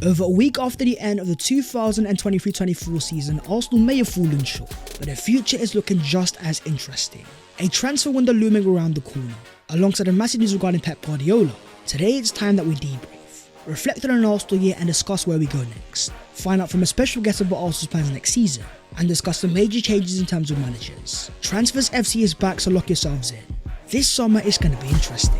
Over a week after the end of the 2023-24 season, Arsenal may have fallen short, but their future is looking just as interesting. A transfer window looming around the corner, alongside the massive news regarding Pep Guardiola. Today it's time that we debrief, reflect on an Arsenal year and discuss where we go next. Find out from a special guest about Arsenal's plans next season, and discuss the major changes in terms of managers. Transfers FC is back, so lock yourselves in. This summer is going to be interesting.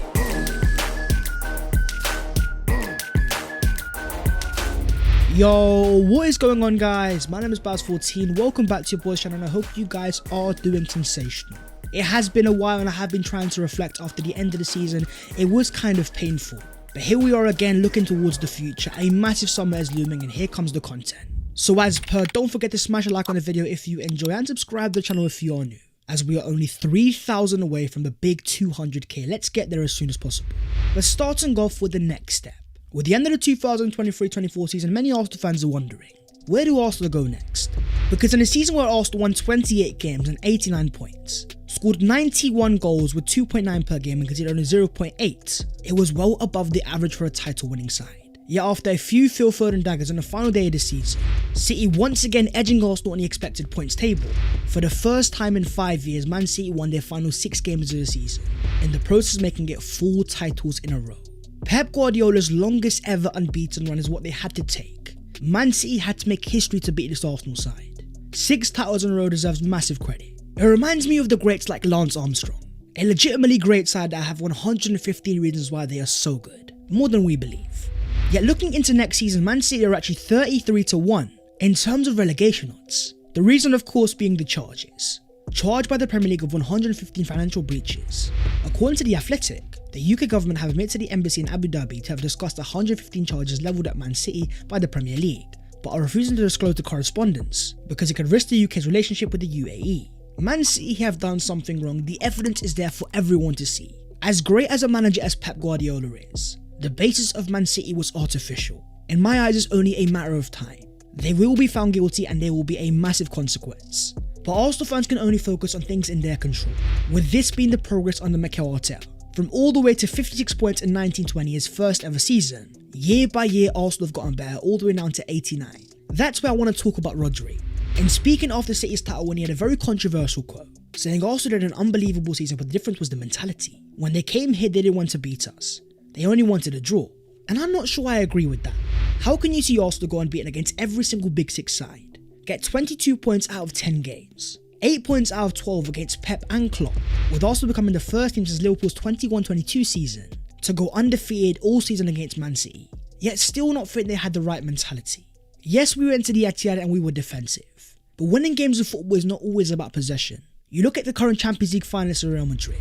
Yo, what is going on, guys? My name is Baz14. Welcome back to your boys channel, and I hope you guys are doing sensational. It has been a while and I have been trying to reflect after the end of the season. It was kind of painful, but here we are again looking towards the future. A massive summer is looming and here comes the content. So as per, don't forget to smash a like on the video if you enjoy and subscribe to the channel if you are new, as we are only 3,000 away from the big 200k. Let's get there as soon as possible. But starting off with the next step. With the end of the 2023-24 season, many Arsenal fans are wondering, where do Arsenal go next? Because in a season where Arsenal won 28 games and 89 points, scored 91 goals with 2.9 per game and conceded only 0.8, it was well above the average for a title winning side. Yet after a few Phil Foden daggers on the final day of the season, City once again edging Arsenal on the expected points table. For the first time in 5 years, Man City won their final 6 games of the season, in the process making it 4 titles in a row. Pep Guardiola's longest ever unbeaten run is what they had to take. Man City had to make history to beat this Arsenal side. 6 titles in a row deserves massive credit. It reminds me of the greats like Lance Armstrong, a legitimately great side that have 115 reasons why they are so good, more than we believe. Yet looking into next season, Man City are actually 33-1 in terms of relegation odds. The reason of course being the charges. Charged by the Premier League of 115 financial breaches. According to The Athletic, the UK government have admitted to the embassy in Abu Dhabi to have discussed 115 charges levelled at Man City by the Premier League, but are refusing to disclose the correspondence because it could risk the UK's relationship with the UAE. Man City have done something wrong. The evidence is there for everyone to see. As great as a manager as Pep Guardiola is, the basis of Man City was artificial. In my eyes, it's only a matter of time. They will be found guilty and there will be a massive consequence. But Arsenal fans can only focus on things in their control, with this being the progress under Mikel Arteta. From all the way to 56 points in 1920, his first ever season, year by year Arsenal have gotten better, all the way down to 89. That's where I want to talk about Rodri. In speaking after City's title win, he had a very controversial quote, saying Arsenal did an unbelievable season, but the difference was the mentality. When they came here, they didn't want to beat us. They only wanted a draw. And I'm not sure I agree with that. How can you see Arsenal go unbeaten against every single Big Six side, get 22 points out of 10 games, 8 points out of 12 against Pep and Klopp, with Arsenal becoming the first team since Liverpool's 21-22 season to go undefeated all season against Man City, yet still not think they had the right mentality? Yes, we went to the Etihad and we were defensive, but winning games of football is not always about possession. You look at the current Champions League finalists of Real Madrid.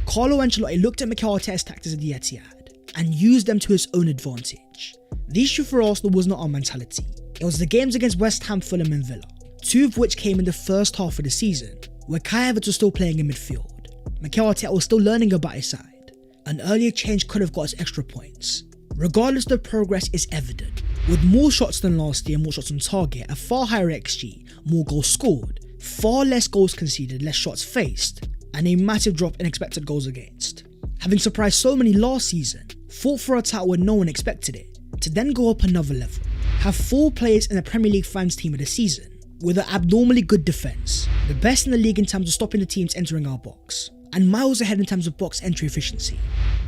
Carlo Ancelotti looked at Mikel Arteta's tactics at the Etihad and used them to his own advantage. The issue for Arsenal was not our mentality. It was the games against West Ham, Fulham and Villa, 2 of which came in the first half of the season, where Kai Havertz was still playing in midfield. Mikel Arteta was still learning about his side. An earlier change could have got us extra points. Regardless, the progress is evident. With more shots than last year, more shots on target, a far higher XG, more goals scored, far less goals conceded, less shots faced, and a massive drop in expected goals against. Having surprised so many last season, fought for a title when no one expected it, to then go up another level, have 4 players in the Premier League fans team of the season, with an abnormally good defence, the best in the league in terms of stopping the teams entering our box, and miles ahead in terms of box entry efficiency.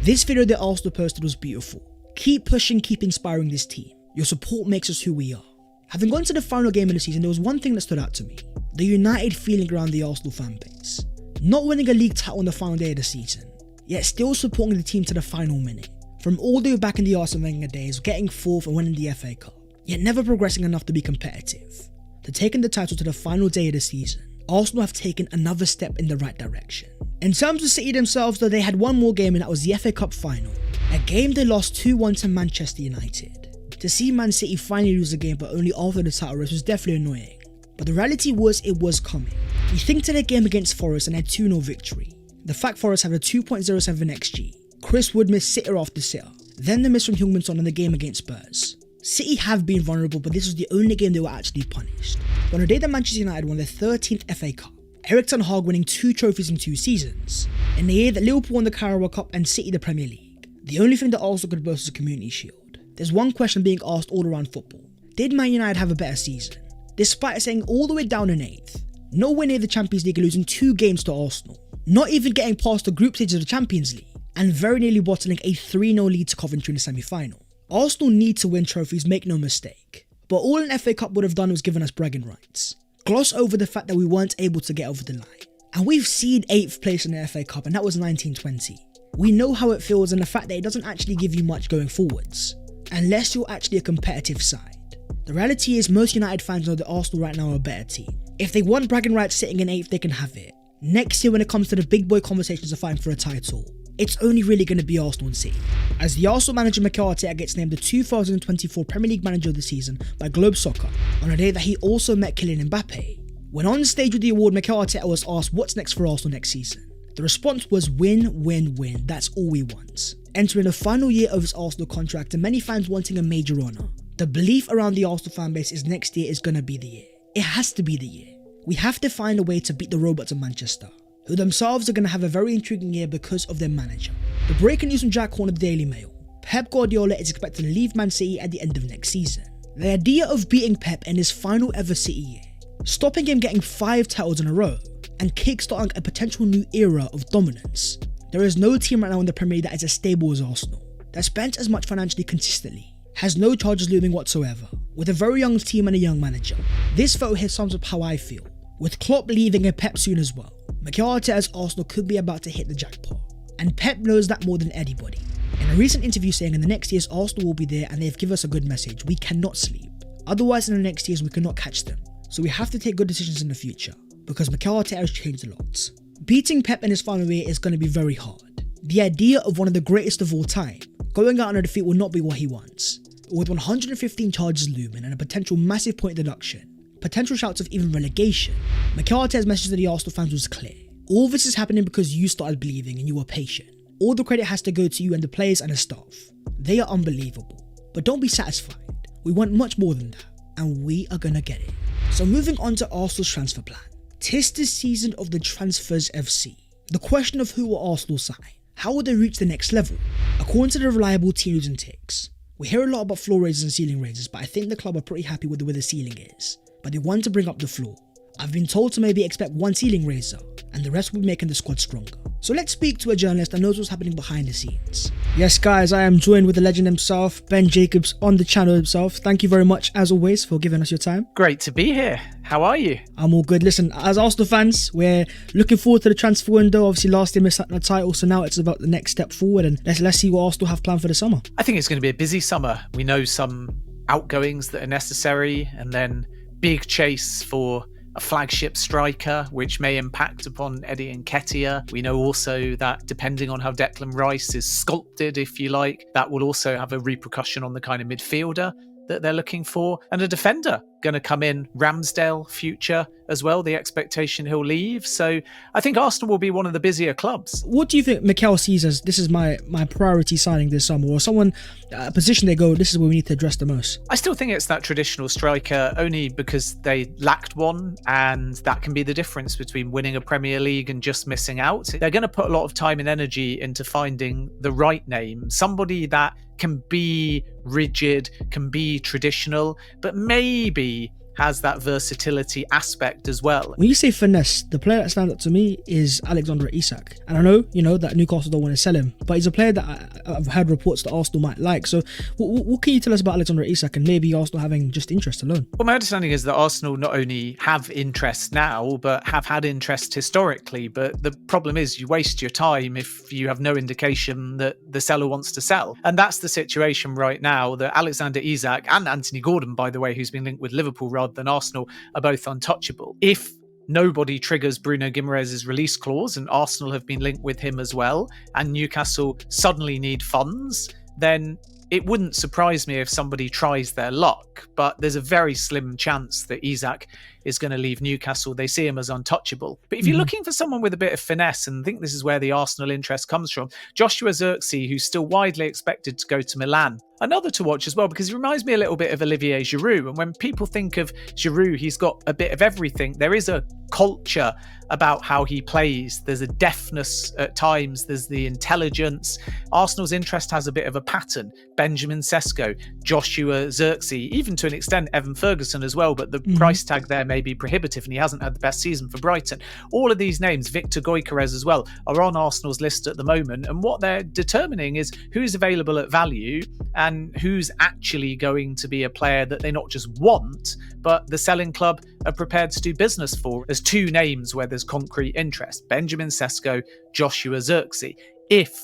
This video that Arsenal posted was beautiful. Keep pushing, keep inspiring this team. Your support makes us who we are. Having gone to the final game of the season, there was one thing that stood out to me: the united feeling around the Arsenal fan base. Not winning a league title on the final day of the season, yet still supporting the team to the final minute. From all the way back in the Arsene Wenger days, getting 4th and winning the FA Cup, yet never progressing enough to be competitive. To taking the title to the final day of the season, Arsenal have taken another step in the right direction. In terms of City themselves, though, they had one more game and that was the FA Cup final, a game they lost 2-1 to Manchester United. To see Man City finally lose a game but only after the title race was definitely annoying, but the reality was it was coming. You think to their game against Forest and their 2-0 victory, the fact Forest had a 2.07 XG, Chris Wood missed sitter after sitter, then the miss from Heung-min Son in the game against Spurs. City have been vulnerable, but this was the only game they were actually punished. But on the day that Manchester United won their 13th FA Cup, Erik ten Hag winning 2 trophies in 2 seasons, in the year that Liverpool won the Carabao Cup and City the Premier League, the only thing that Arsenal could boast was a Community Shield. there's one question being asked all around football. Did Man United have a better season? Despite staying all the way down in 8th, nowhere near the Champions League, losing 2 games to Arsenal, not even getting past the group stages of the Champions League, and very nearly bottling a 3-0 lead to Coventry in the semi-final. Arsenal need to win trophies, make no mistake, but all an FA Cup would have done was given us bragging rights. Gloss over the fact that we weren't able to get over the line. And we've seen 8th place in the FA Cup, and that was 1920. We know how it feels, and the fact that it doesn't actually give you much going forwards, unless you're actually a competitive side. The reality is most United fans know that Arsenal right now are a better team. If they want bragging rights sitting in 8th, they can have it. Next year, when it comes to the big boy conversations of fighting for a title, it's only really going to be Arsenal and City. As the Arsenal manager Mikel Arteta gets named the 2024 Premier League Manager of the Season by Globe Soccer, on a day that he also met Kylian Mbappe. When on stage with the award, Mikel Arteta was asked what's next for Arsenal next season. The response was win, win, win, that's all we want. Entering the final year of his Arsenal contract and many fans wanting a major honour. The belief around the Arsenal fan base is next year is going to be the year. It has to be the year. We have to find a way to beat the robots of Manchester, who themselves are going to have a very intriguing year because of their manager. The breaking news from Jack Horn of the Daily Mail. Pep Guardiola is expected to leave Man City at the end of next season. The idea of beating Pep in his final ever City year, stopping him getting 5 titles in a row, and kickstarting a potential new era of dominance. There is no team right now in the Premier League that is as stable as Arsenal, that spends as much financially consistently, has no charges looming whatsoever, with a very young team and a young manager. This photo here sums up how I feel, with Klopp leaving and Pep soon as well. Mikel Arteta's Arsenal could be about to hit the jackpot, and Pep knows that more than anybody. In a recent interview saying in the next years Arsenal will be there and they've given us a good message, we cannot sleep. Otherwise in the next years we cannot catch them. So we have to take good decisions in the future, because Mikel Arteta has changed a lot. Beating Pep in his final year is going to be very hard. The idea of one of the greatest of all time going out on a defeat will not be what he wants. But with 115 charges looming and a potential massive point deduction, potential shouts of even relegation, Mikel Arteta's message to the Arsenal fans was clear. All this is happening because you started believing and you were patient. All the credit has to go to you and the players and the staff. They are unbelievable. But don't be satisfied. We want much more than that, and we are gonna get it. So moving on to Arsenal's transfer plan. 'Tis the season of the transfers FC. The question of who will Arsenal sign? How will they reach the next level? According to the reliable team news and ticks, we hear a lot about floor raisers and ceiling raisers, but I think the club are pretty happy with where the ceiling is. But they want to bring up the floor. I've been told to maybe expect one ceiling raiser, and the rest will be making the squad stronger. So let's speak to a journalist that knows what's happening behind the scenes. Yes guys, I am joined with the legend himself, Ben Jacobs, on the channel himself. Thank you very much, as always, for giving us your time. Great to be here. How are you? I'm all good. Listen, as Arsenal fans, we're looking forward to the transfer window. Obviously last year missed out on the title, so now it's about the next step forward, and let's see what Arsenal have planned for the summer. I think it's going to be a busy summer. We know some outgoings that are necessary, and then big chase for a flagship striker, which may impact upon Eddie Nketiah. We know also that depending on how Declan Rice is sculpted, if you like, that will also have a repercussion on the kind of midfielder that they're looking for. And a defender going to come in, Ramsdale future as well, the expectation he'll leave. So I think Arsenal will be one of the busier clubs. What do you think Mikel sees as this is my priority signing this summer, or someone, a position they go, this is where we need to address the most? I still think it's that traditional striker, only because they lacked one, and that can be the difference between winning a Premier League and just missing out. They're going to put a lot of time and energy into finding the right name, somebody that can be rigid, can be traditional, but maybe has that versatility aspect as well. When you say finesse, the player that stands up to me is Alexander Isak. And I know, that Newcastle don't want to sell him, but he's a player that I've heard reports that Arsenal might like. So what can you tell us about Alexander Isak and maybe Arsenal having just interest alone? Well, my understanding is that Arsenal not only have interest now, but have had interest historically. But the problem is you waste your time if you have no indication that the seller wants to sell. And that's the situation right now, that Alexander Isak and Anthony Gordon, by the way, who's been linked with Liverpool rather than Arsenal, are both untouchable. If nobody triggers Bruno Guimaraes' release clause, and Arsenal have been linked with him as well, and Newcastle suddenly need funds, then it wouldn't surprise me if somebody tries their luck. But there's a very slim chance that Isak is going to leave Newcastle. They see him as untouchable. But if you're looking for someone with a bit of finesse, and I think this is where the Arsenal interest comes from, Joshua Zirkzee, who's still widely expected to go to Milan. Another to watch as well, because he reminds me a little bit of Olivier Giroud. And when people think of Giroud, he's got a bit of everything. There is a culture about how he plays. There's a deftness at times. There's the intelligence. Arsenal's interest has a bit of a pattern. Benjamin Sesko, Joshua Zirkzee, even to an extent Evan Ferguson as well, but the price tag there may be prohibitive and he hasn't had the best season for Brighton. All of these names, Victor Gyökeres as well, are on Arsenal's list at the moment, and what they're determining is who's available at value and who's actually going to be a player that they not just want, but the selling club are prepared to do business for. There's two names where there's concrete interest: Benjamin Sesko, Joshua Zirkzee. If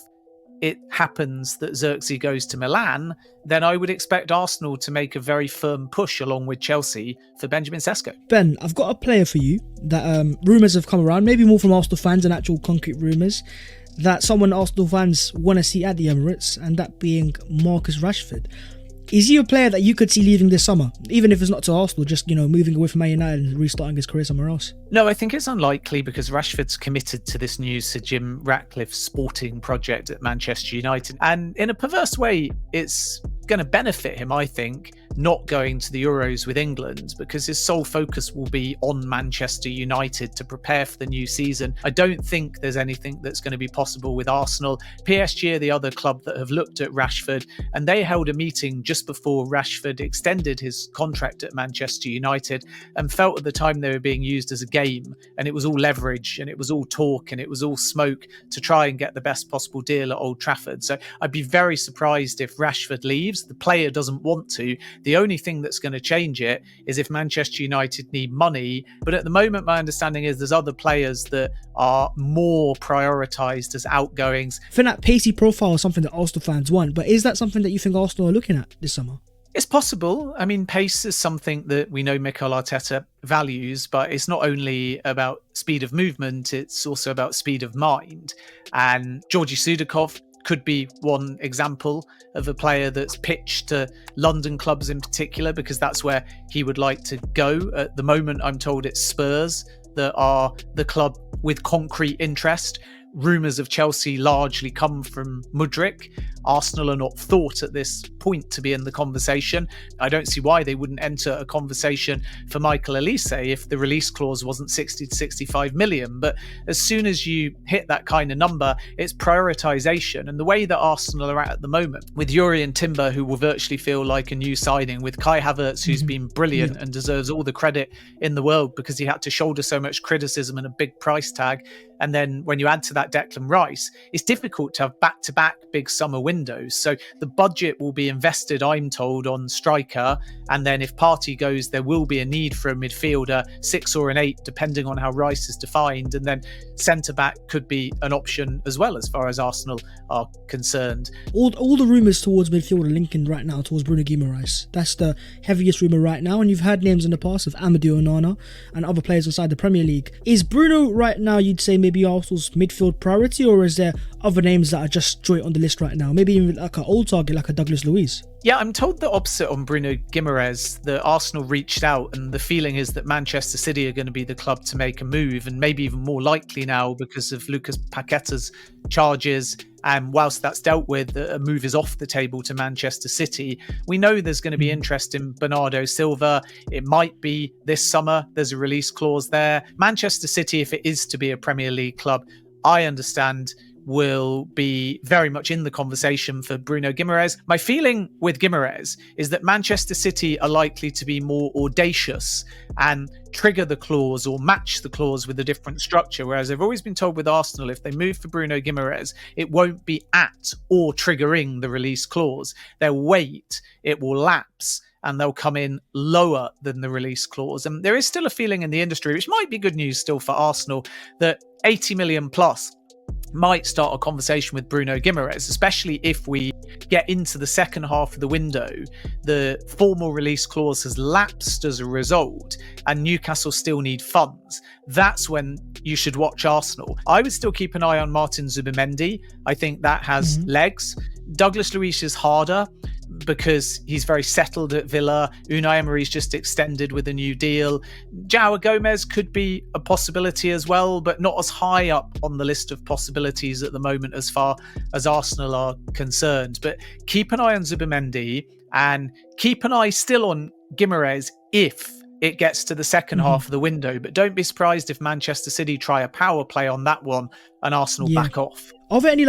it happens that Zirkzee goes to Milan, then I would expect Arsenal to make a very firm push along with Chelsea for Benjamin Sesko. Ben, I've got a player for you that rumours have come around, maybe more from Arsenal fans than actual concrete rumours, that someone Arsenal fans want to see at the Emirates, and that being Marcus Rashford. Is he a player that you could see leaving this summer, even if it's not to Arsenal, just, moving away from Man United and restarting his career somewhere else? No, I think it's unlikely because Rashford's committed to this new Sir Jim Ratcliffe sporting project at Manchester United. And in a perverse way, it's going to benefit him, I think, not going to the Euros with England, because his sole focus will be on Manchester United to prepare for the new season. I don't think there's anything that's going to be possible with Arsenal. PSG are the other club that have looked at Rashford, and they held a meeting just before Rashford extended his contract at Manchester United and felt at the time they were being used as a game, and it was all leverage and it was all talk and it was all smoke to try and get the best possible deal at Old Trafford. So I'd be very surprised if Rashford leaves. The player doesn't want to. The only thing that's going to change it is if Manchester United need money. But at the moment, my understanding is there's other players that are more prioritised as outgoings. I think that pacey profile is something that Arsenal fans want, but is that something that you think Arsenal are looking at this summer? It's possible. I mean, pace is something that we know Mikel Arteta values, but it's not only about speed of movement, it's also about speed of mind. And Georgi Sudakov could be one example of a player that's pitched to London clubs in particular, because that's where he would like to go. At the moment, I'm told it's Spurs that are the club with concrete interest. Rumours of Chelsea largely come from Mudryk. Arsenal are not thought at this point to be in the conversation. I don't see why they wouldn't enter a conversation for Michael Olise if the release clause wasn't 60 to 65 million. But as soon as you hit that kind of number, it's prioritisation. And the way that Arsenal are at the moment, with Yuri and Timber, who will virtually feel like a new signing, with Kai Havertz, who's been brilliant and deserves all the credit in the world because he had to shoulder so much criticism and a big price tag. And then when you add to that Declan Rice, it's difficult to have back-to-back big summer windows. So the budget will be invested, I'm told, on striker. And then if Partey goes, there will be a need for a midfielder, 6 or an 8, depending on how Rice is defined. And then centre-back could be an option as well, as far as Arsenal are concerned. All the rumours towards midfield are linking right now towards Bruno Guimaraes. That's the heaviest rumour right now. And you've heard names in the past of Amadou Onana and other players inside the Premier League. Is Bruno right now, you'd say, maybe Arsenal's midfield priority, or is there other names that are just straight on the list right now? Maybe even like an old target, like a Douglas Luiz. Yeah, I'm told the opposite on Bruno Guimaraes, that Arsenal reached out, and the feeling is that Manchester City are going to be the club to make a move, and maybe even more likely now because of Lucas Paqueta's charges. And whilst that's dealt with, a move is off the table to Manchester City. We know there's going to be interest in Bernardo Silva. It might be this summer. There's a release clause there. Manchester City, if it is to be a Premier League club, I understand will be very much in the conversation for Bruno Guimaraes. My feeling with Guimaraes is that Manchester City are likely to be more audacious and trigger the clause or match the clause with a different structure, whereas I've always been told with Arsenal, if they move for Bruno Guimaraes, it won't be at or triggering the release clause. They'll wait, it will lapse, and they'll come in lower than the release clause. And there is still a feeling in the industry, which might be good news still for Arsenal, that 80 million plus might start a conversation with Bruno Guimaraes, especially if we get into the second half of the window. The formal release clause has lapsed as a result, and Newcastle still need funds. That's when you should watch Arsenal. I would still keep an eye on Martin Zubimendi. I think that has legs. Douglas Luiz is harder because he's very settled at Villa. Unai Emery's just extended with a new deal. João Gomez could be a possibility as well, but not as high up on the list of possibilities at the moment as far as Arsenal are concerned. But keep an eye on Zubimendi and keep an eye still on Guimaraes if it gets to the second half of the window. But don't be surprised if Manchester City try a power play on that one and Arsenal back off. Are there any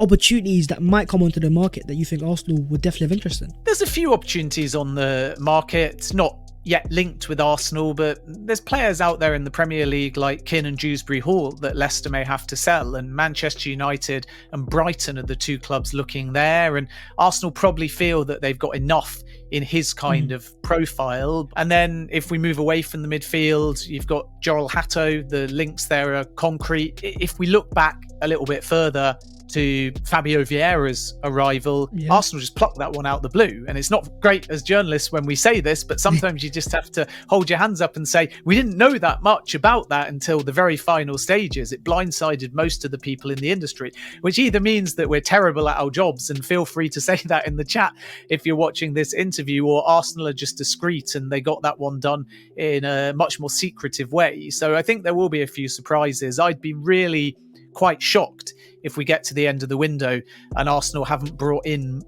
opportunities that might come onto the market that you think Arsenal would definitely have interest in? There's a few opportunities on the market, not yet linked with Arsenal, but there's players out there in the Premier League like Keane and Dewsbury Hall that Leicester may have to sell, and Manchester United and Brighton are the two clubs looking there, and Arsenal probably feel that they've got enough in his kind of profile. And then if we move away from the midfield, you've got Joel Hatto. The links there are concrete. If we look back a little bit further to Fabio Vieira's arrival, Arsenal just plucked that one out the blue. And it's not great as journalists when we say this, but sometimes you just have to hold your hands up and say, we didn't know that much about that until the very final stages. It blindsided most of the people in the industry, which either means that we're terrible at our jobs, and feel free to say that in the chat if you're watching this interview, or Arsenal are just discreet and they got that one done in a much more secretive way. So I think there will be a few surprises. I'd be really quite shocked if we get to the end of the window and Arsenal haven't brought in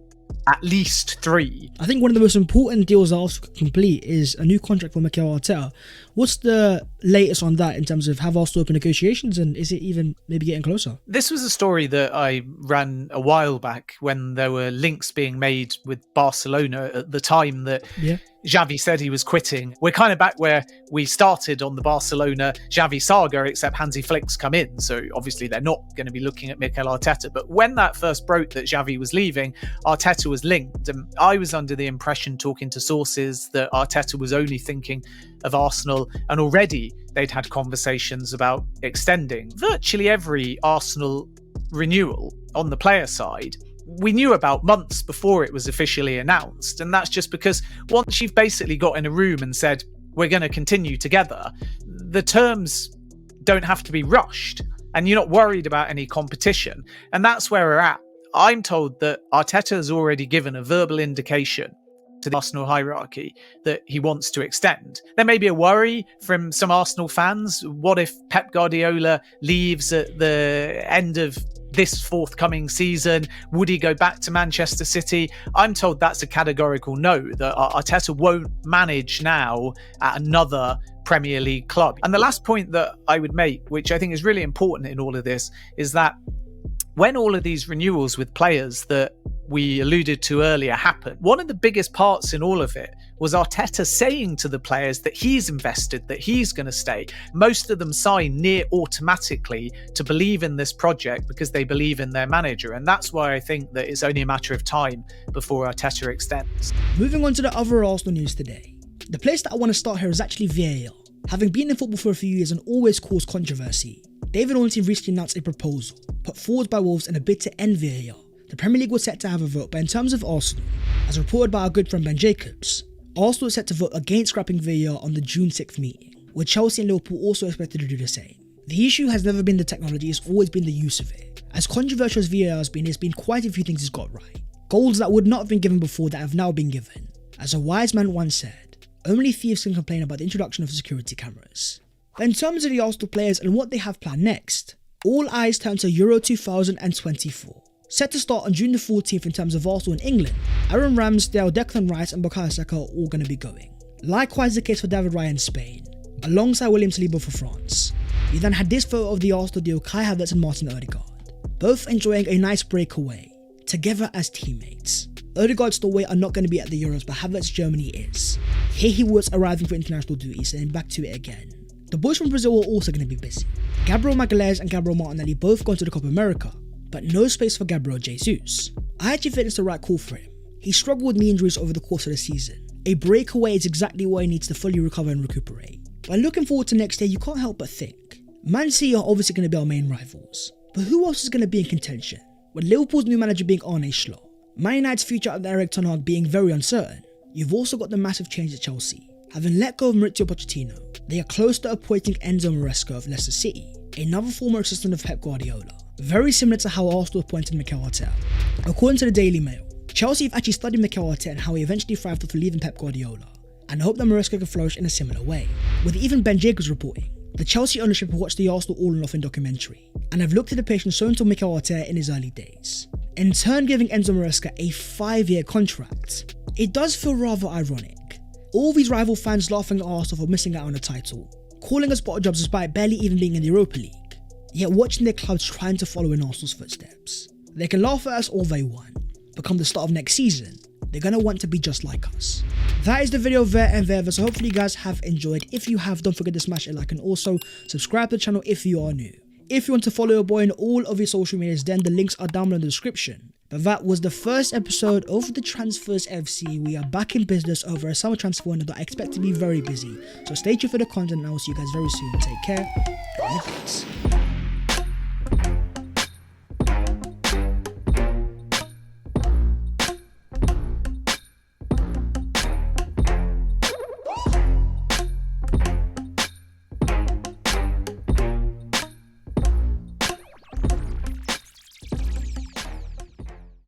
at least 3. I think one of the most important deals Arsenal could complete is a new contract for Mikel Arteta. What's the latest on that in terms of have Arsenal open negotiations, and is it even maybe getting closer? This was a story that I ran a while back when there were links being made with Barcelona at the time that Xavi said he was quitting. We're kind of back where we started on the Barcelona Xavi saga, except Hansi Flick's come in. So obviously they're not going to be looking at Mikel Arteta. But when that first broke that Xavi was leaving, Arteta was linked. And I was under the impression, talking to sources, that Arteta was only thinking of Arsenal, and already they'd had conversations about extending virtually every Arsenal renewal on the player side. We knew about months before it was officially announced, and that's just because once you've basically got in a room and said we're going to continue together, the terms don't have to be rushed and you're not worried about any competition. And that's where we're at. I'm told that Arteta has already given a verbal indication to the Arsenal hierarchy that he wants to extend. There may be a worry from some Arsenal fans. What if Pep Guardiola leaves at the end of this forthcoming season? Would he go back to Manchester City? I'm told that's a categorical no, that Arteta won't manage now at another Premier League club. And the last point that I would make, which I think is really important in all of this, is that when all of these renewals with players that we alluded to earlier happened, one of the biggest parts in all of it was Arteta saying to the players that he's invested, that he's going to stay. Most of them sign near automatically to believe in this project because they believe in their manager. And that's why I think that it's only a matter of time before Arteta extends. Moving on to the other Arsenal news today. The place that I want to start here is actually VAR. Having been in football for a few years and always caused controversy, David Ornstein recently announced a proposal put forward by Wolves in a bid to end VAR. The Premier League was set to have a vote, but in terms of Arsenal, as reported by our good friend Ben Jacobs, Arsenal is set to vote against scrapping VAR on the June 6th meeting, with Chelsea and Liverpool also expected to do the same. The issue has never been the technology, it's always been the use of it. As controversial as VAR has been, there's been quite a few things it's got right. Goals that would not have been given before that have now been given. As a wise man once said, only thieves can complain about the introduction of security cameras. But in terms of the Arsenal players and what they have planned next, all eyes turn to Euro 2024. Set to start on June the 14th in terms of Arsenal in England, Aaron Ramsdale, Declan Rice and Bukayo Saka are all going to be going. Likewise the case for David Raya in Spain, alongside William Saliba for France. You then had this photo of the Arsenal duo Kai Havertz and Martin Odegaard, both enjoying a nice breakaway, together as teammates. Odegaard's Norway are not going to be at the Euros, but Havertz Germany is. Here he was arriving for international duties and back to it again. The boys from Brazil are also going to be busy. Gabriel Magalhaes and Gabriel Martinelli both gone to the Copa America, but no space for Gabriel Jesus. I actually think it's the right call for him. He struggled with knee injuries over the course of the season. A breakaway is exactly what he needs to fully recover and recuperate. But looking forward to next year, you can't help but think, Man City are obviously going to be our main rivals, but who else is going to be in contention? With Liverpool's new manager being Arne Slot, Man United's future under Erik ten Hag being very uncertain, you've also got the massive change at Chelsea. Having let go of Maurizio Pochettino, they are close to appointing Enzo Maresca of Leicester City, another former assistant of Pep Guardiola, very similar to how Arsenal appointed Mikel Arteta. According to the Daily Mail, Chelsea have actually studied Mikel Arteta and how he eventually thrived after leaving Pep Guardiola, and hope that Maresca can flourish in a similar way. With even Ben Jacobs reporting, the Chelsea ownership have watched the Arsenal All or Nothing documentary, and have looked at the patience shown to Mikel Arteta in his early days, in turn giving Enzo Maresca a 5-year contract. It does feel rather ironic. All these rival fans laughing at Arsenal for missing out on a title, calling us spot jobs despite barely even being in the Europa League, yet watching their clubs trying to follow in Arsenal's footsteps. They can laugh at us all they want, but come the start of next season, they're going to want to be just like us. That is the video there and there, so hopefully you guys have enjoyed. If you have, don't forget to smash a like and also subscribe to the channel if you are new. If you want to follow your boy on all of your social medias, then the links are down below in the description. But that was the first episode of the Transfers FC. We are back in business over a summer transfer window that I expect to be very busy. So stay tuned for the content and I will see you guys very soon. Take care. And thanks.